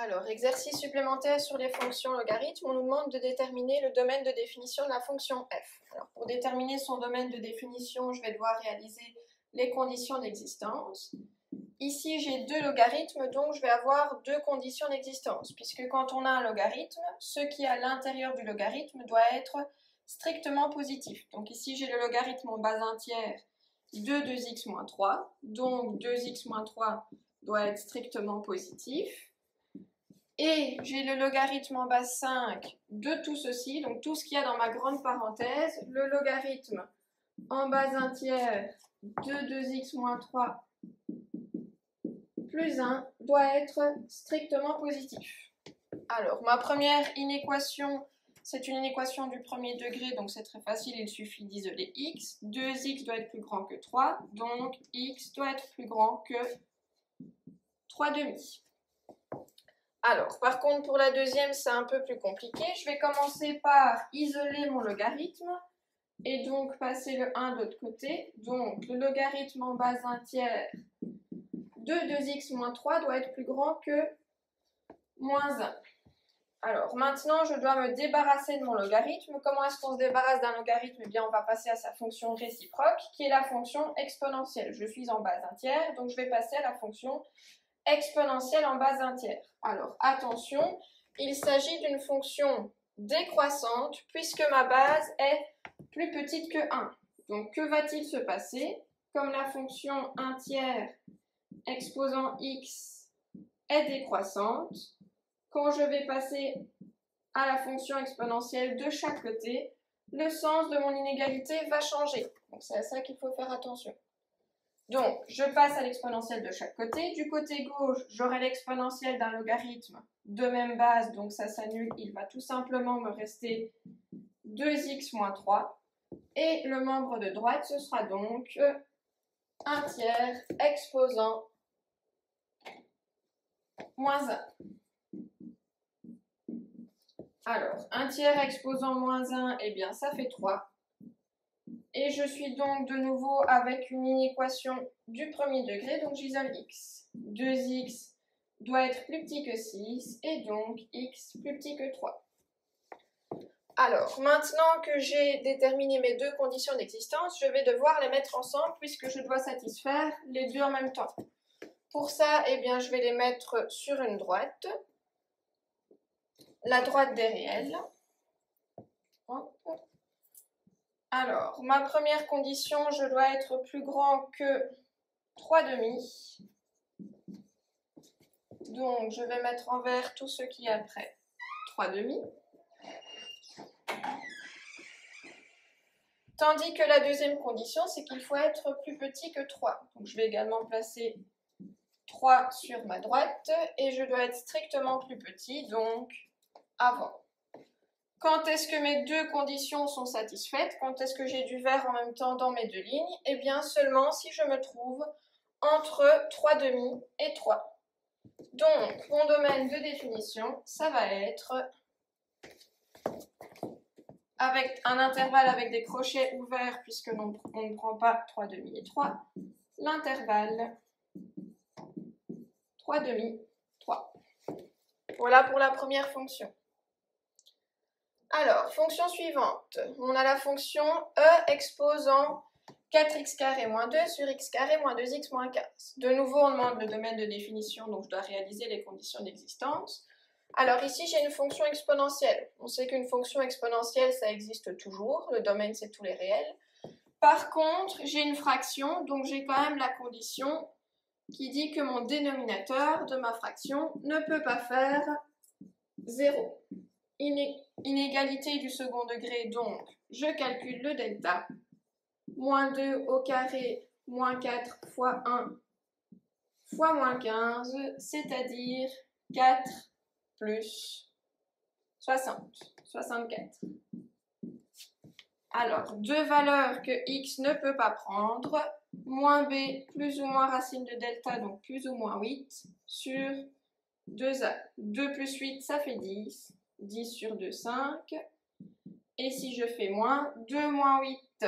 Alors, exercice supplémentaire sur les fonctions logarithmes, on nous demande de déterminer le domaine de définition de la fonction f. Alors, pour déterminer son domaine de définition, je vais devoir réaliser les conditions d'existence. Ici, j'ai deux logarithmes, donc je vais avoir deux conditions d'existence, puisque quand on a un logarithme, ce qui est à l'intérieur du logarithme doit être strictement positif. Donc ici, j'ai le logarithme en base entière de 2x moins 3, donc 2x moins 3 doit être strictement positif. Et j'ai le logarithme en base 5 de tout ceci, donc tout ce qu'il y a dans ma grande parenthèse. Le logarithme en base entière de 2x moins 3 plus 1 doit être strictement positif. Alors, ma première inéquation, c'est une inéquation du premier degré, donc c'est très facile, il suffit d'isoler x. 2x doit être plus grand que 3, donc x doit être plus grand que 3,5. Alors, par contre, pour la deuxième, c'est un peu plus compliqué. Je vais commencer par isoler mon logarithme et donc passer le 1 de l'autre côté. Donc, le logarithme en base entière de 2x moins 3 doit être plus grand que moins 1. Alors, maintenant, je dois me débarrasser de mon logarithme. Comment est-ce qu'on se débarrasse d'un logarithme? Eh bien, on va passer à sa fonction réciproque, qui est la fonction exponentielle. Je suis en base entière, donc je vais passer à la fonction exponentielle en base entière. Alors, attention, il s'agit d'une fonction décroissante puisque ma base est plus petite que 1. Donc, que va-t-il se passer? Comme la fonction 1 tiers exposant x est décroissante, quand je vais passer à la fonction exponentielle de chaque côté, le sens de mon inégalité va changer. Donc, c'est à ça qu'il faut faire attention. Donc, je passe à l'exponentielle de chaque côté. Du côté gauche, j'aurai l'exponentielle d'un logarithme de même base, donc ça s'annule. Il va tout simplement me rester 2x moins 3. Et le membre de droite, ce sera donc 1 tiers exposant moins 1. Alors, 1 tiers exposant moins 1, eh bien, ça fait 3. Et je suis donc de nouveau avec une inéquation du premier degré, donc j'isole x. 2x doit être plus petit que 6, et donc x plus petit que 3. Alors, maintenant que j'ai déterminé mes deux conditions d'existence, je vais devoir les mettre ensemble puisque je dois satisfaire les deux en même temps. Pour ça, eh bien, je vais les mettre sur une droite, la droite des réels. Hop. Alors, ma première condition, je dois être plus grand que 3,5. Donc, je vais mettre en vert tout ce qui est après 3,5. Tandis que la deuxième condition, c'est qu'il faut être plus petit que 3. Donc, je vais également placer 3 sur ma droite et je dois être strictement plus petit, donc avant. Quand est-ce que mes deux conditions sont satisfaites? Quand est-ce que j'ai du vert en même temps dans mes deux lignes? Eh bien, seulement si je me trouve entre 3,5 et 3. Donc, mon domaine de définition, ça va être avec un intervalle avec des crochets ouverts, puisque on ne prend pas 3,5 et 3, l'intervalle 3,5, 3. Voilà pour la première fonction. Alors, fonction suivante, on a la fonction e exposant 4x carré moins 2 sur x carré moins 2x moins 15. De nouveau, on demande le domaine de définition, donc je dois réaliser les conditions d'existence. Alors ici, j'ai une fonction exponentielle. On sait qu'une fonction exponentielle, ça existe toujours. Le domaine, c'est tous les réels. Par contre, j'ai une fraction, donc j'ai quand même la condition qui dit que mon dénominateur de ma fraction ne peut pas faire 0. Inégalité du second degré, donc je calcule le delta. Moins 2 au carré, moins 4 fois 1 fois moins 15, c'est-à-dire 4 plus 60, 64. Alors, deux valeurs que x ne peut pas prendre, moins b plus ou moins racine de delta, donc plus ou moins 8, sur 2a. 2 plus 8, ça fait 10. 10 sur 2, 5. Et si je fais moins, 2 moins 8,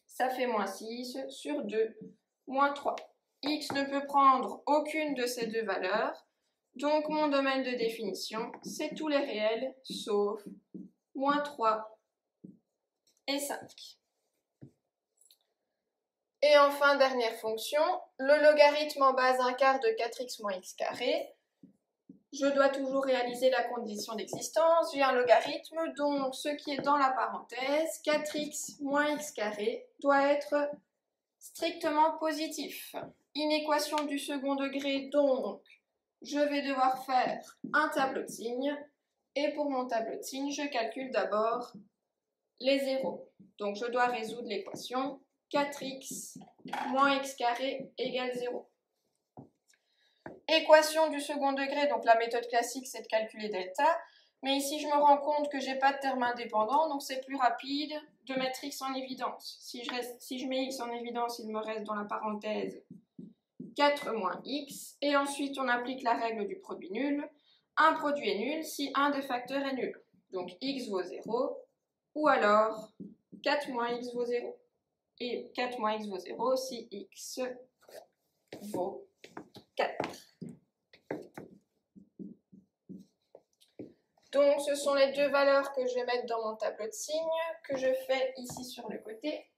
ça fait moins 6 sur 2, moins 3. X ne peut prendre aucune de ces deux valeurs, Donc mon domaine de définition, c'est tous les réels, sauf moins 3 et 5. Et enfin, dernière fonction, le logarithme en base 1/4 de 4x moins x carré. Je dois toujours réaliser la condition d'existence. J'ai un logarithme, donc ce qui est dans la parenthèse, 4x moins x carré, doit être strictement positif. Inéquation du second degré, donc je vais devoir faire un tableau de signes. Et pour mon tableau de signes, je calcule d'abord les zéros. Donc je dois résoudre l'équation 4x moins x carré égale 0. Équation du second degré, donc la méthode classique c'est de calculer delta, mais ici je me rends compte que j'ai pas de terme indépendant, donc c'est plus rapide de mettre x en évidence. Si je mets x en évidence, il me reste dans la parenthèse 4 moins x, et ensuite on applique la règle du produit nul. Un produit est nul si un des facteurs est nul. Donc x vaut 0, ou alors 4 moins x vaut 0. Et 4 moins x vaut 0 si x vaut 4. Donc ce sont les deux valeurs que je vais mettre dans mon tableau de signes, que je fais ici sur le côté.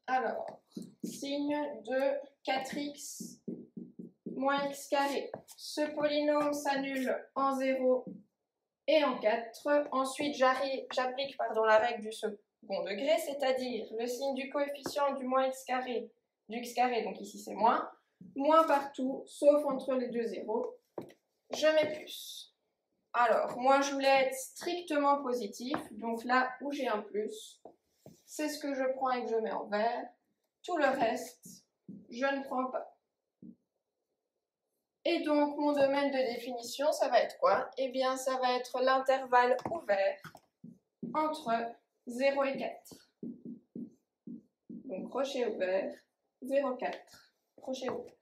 Alors, signe de 4x moins x carré. Ce polynôme s'annule en 0 et en 4. Ensuite, j'applique la règle du second degré, c'est-à-dire le signe du coefficient du moins x carré, du x carré, donc ici c'est moins partout, sauf entre les deux zéros. Je mets plus. Alors, moi je voulais être strictement positif, donc là où j'ai un plus, c'est ce que je prends et que je mets en vert. Tout le reste, je ne prends pas. Et donc, mon domaine de définition, ça va être quoi? Eh bien, ça va être l'intervalle ouvert entre 0 et 4. Donc, crochet ouvert, 0, 4, crochet ouvert.